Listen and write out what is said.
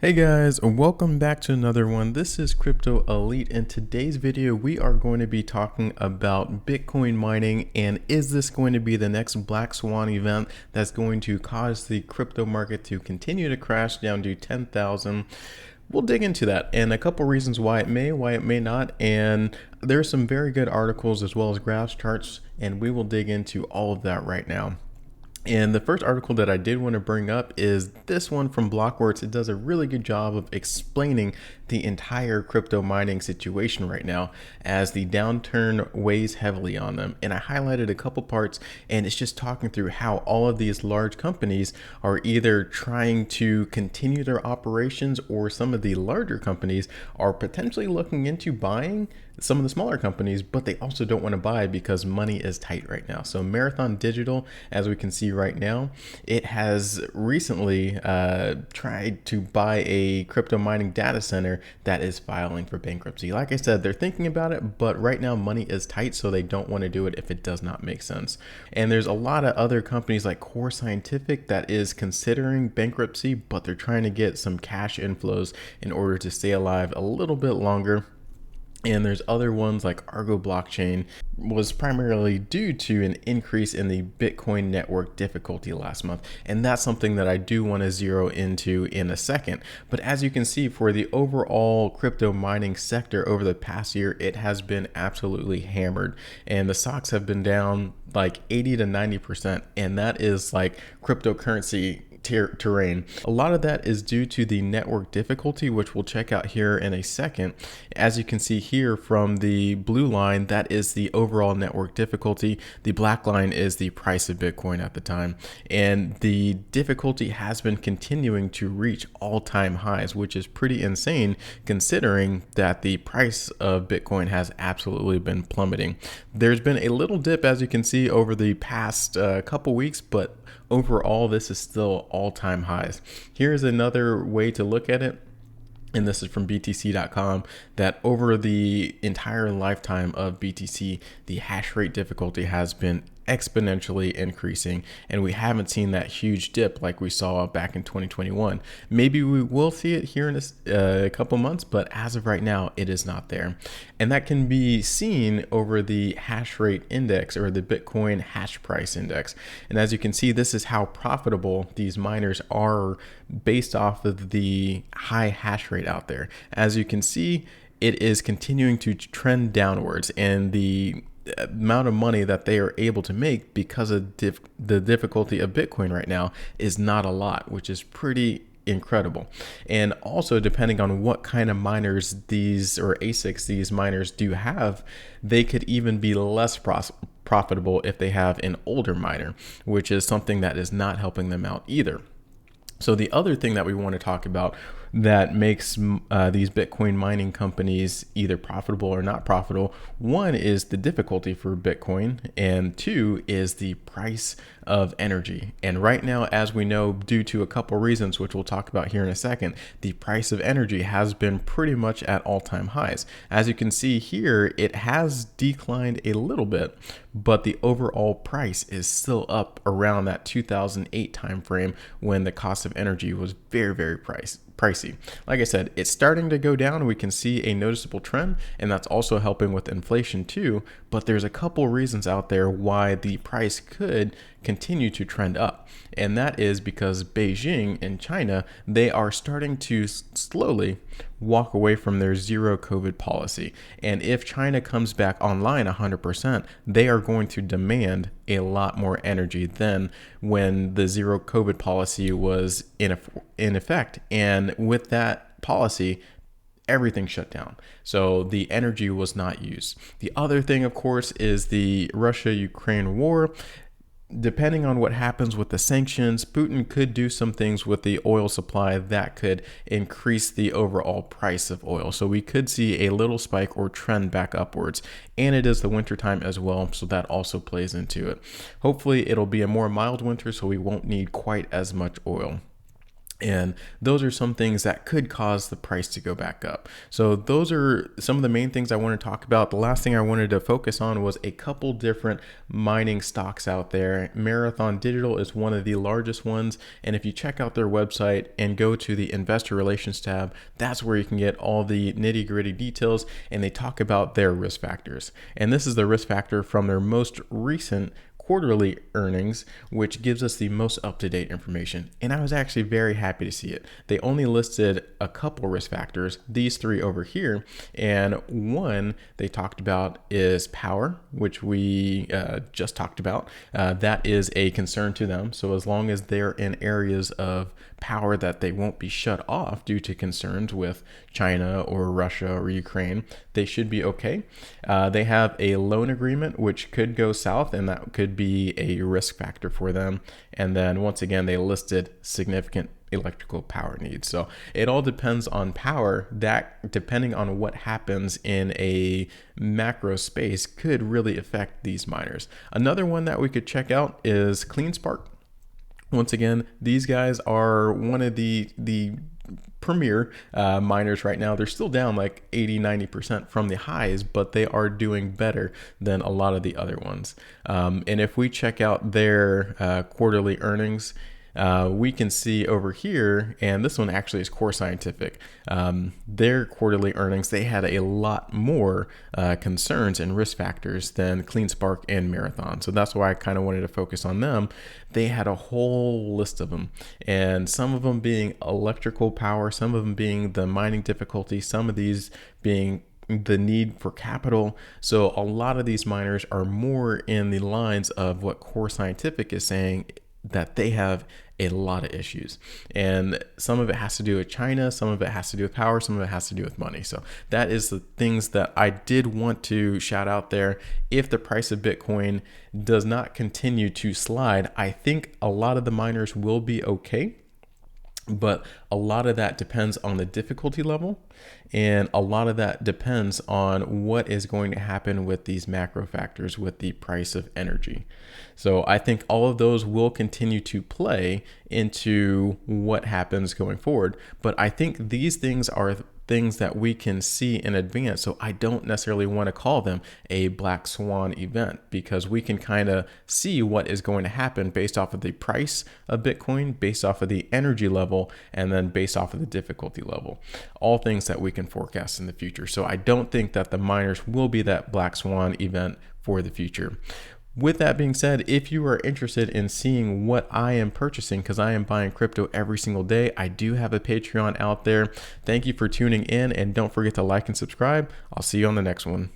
Hey guys, welcome back to another one. This is Crypto Elite. In today's video, we are going to be talking about Bitcoin mining and is this going to be the next Black Swan event that's going to cause the crypto market to continue to crash down to 10,000. We'll dig into that and a couple reasons why it may not. And there's some very good articles as well as graphs, charts, and we will dig into all of that right now. And the first article that I did want to bring up is this one from Blockworks. It does a really good job of explaining the entire crypto mining situation right now as the downturn weighs heavily on them. And I highlighted a couple parts, and it's just talking through how all of these large companies are either trying to continue their operations or some of the larger companies are potentially looking into buying some of the smaller companies, but they also don't want to buy because money is tight right now. So Marathon Digital, as we can see right now, it has recently tried to buy a crypto mining data center that is filing for bankruptcy. Like I said, they're thinking about it, but right now money is tight, so they don't want to do it if it does not make sense. And there's a lot of other companies like Core Scientific that is considering bankruptcy, but they're trying to get some cash inflows in order to stay alive a little bit longer. And there's other ones like Argo Blockchain was primarily due to an increase in the Bitcoin network difficulty last month. And that's something that I do want to zero into in a second. But as you can see, for the overall crypto mining sector over the past year, it has been absolutely hammered. And the stocks have been down like 80 to 90%. And that is like cryptocurrency terrain. A lot of that is due to the network difficulty, which we'll check out here in a second. As you can see here from the blue line, that is the overall network difficulty. The black line is the price of Bitcoin at the time. And the difficulty has been continuing to reach all-time highs, which is pretty insane considering that the price of Bitcoin has absolutely been plummeting. There's been a little dip, as you can see, over the past couple weeks, but overall, this is still all-time highs. Here's another way to look at it, and this is from BTC.com, that over the entire lifetime of BTC, the hash rate difficulty has been exponentially increasing, and we haven't seen that huge dip like we saw back in 2021. Maybe we will see it here in a couple months, but as of right now, it is not there. And that can be seen over the hash rate index or the Bitcoin hash price index. And as you can see, this is how profitable these miners are based off of the high hash rate out there. As you can see, it is continuing to trend downwards, and the amount of money that they are able to make because of the difficulty of Bitcoin right now is not a lot, which is pretty incredible. And also, depending on what kind of miners these or ASICs these miners do have, they could even be less profitable if they have an older miner, which is something that is not helping them out either. So the other thing that we want to talk about that makes these Bitcoin mining companies either profitable or not profitable, one is the difficulty for Bitcoin, and two is the price of energy. And right now, as we know, due to a couple reasons, which we'll talk about here in a second, the price of energy has been pretty much at all-time highs. As you can see here, it has declined a little bit, but the overall price is still up around that 2008 timeframe when the cost of energy was very, very pricey. Like I said, it's starting to go down. We can see a noticeable trend, and that's also helping with inflation too. But there's a couple reasons out there why the price could continue to trend up. And that is because Beijing and China, they are starting to slowly walk away from their zero COVID policy. And if China comes back online 100%, they are going to demand a lot more energy than when the zero COVID policy was in effect. And with that policy, everything shut down. So the energy was not used. The other thing, of course, is the Russia-Ukraine war. Depending on what happens with the sanctions, Putin could do some things with the oil supply that could increase the overall price of oil. So we could see a little spike or trend back upwards. And it is the winter time as well, so that also plays into it. Hopefully it'll be a more mild winter, so we won't need quite as much oil. And those are some things that could cause the price to go back up. So those are some of the main things I want to talk about. The last thing I wanted to focus on was a couple different mining stocks out there. Marathon Digital is one of the largest ones. And if you check out their website and go to the investor relations tab, that's where you can get all the nitty gritty details. And they talk about their risk factors. And this is the risk factor from their most recent quarterly earnings, which gives us the most up-to-date information. And I was actually very happy to see it. They only listed a couple risk factors, these three over here. And one they talked about is power, which we just talked about. That is a concern to them. So as long as they're in areas of power that they won't be shut off due to concerns with China or Russia or Ukraine, they should be okay. They have a loan agreement which could go south, and that could be a risk factor for them. And then once again, they listed significant electrical power needs. So it all depends on power. That, depending on what happens in a macro space, could really affect these miners. Another one that we could check out is CleanSpark. Once again, these guys are one of the premier miners right now. They're still down like 80-90% from the highs, but they are doing better than a lot of the other ones. And if we check out their quarterly earnings, we can see over here, and this one actually is Core Scientific, their quarterly earnings, they had a lot more concerns and risk factors than CleanSpark and Marathon. So that's why I kind of wanted to focus on them. They had a whole list of them, and some of them being electrical power, some of them being the mining difficulty, some of these being the need for capital. So a lot of these miners are more in the lines of what Core Scientific is saying, that they have a lot of issues, and some of it has to do with China, some of it has to do with power, some of it has to do with money. So that is the things that I did want to shout out there. If the price of Bitcoin does not continue to slide, I think a lot of the miners will be okay. But a lot of that depends on the difficulty level, and a lot of that depends on what is going to happen with these macro factors with the price of energy. So I think all of those will continue to play into what happens going forward. But I think these things are things that we can see in advance. So I don't necessarily want to call them a black swan event, because we can kind of see what is going to happen based off of the price of Bitcoin, based off of the energy level, and then based off of the difficulty level. All things that we can forecast in the future. So I don't think that the miners will be that black swan event for the future. With that being said, if you are interested in seeing what I am purchasing, because I am buying crypto every single day, I do have a Patreon out there. Thank you for tuning in, and don't forget to like and subscribe. I'll see you on the next one.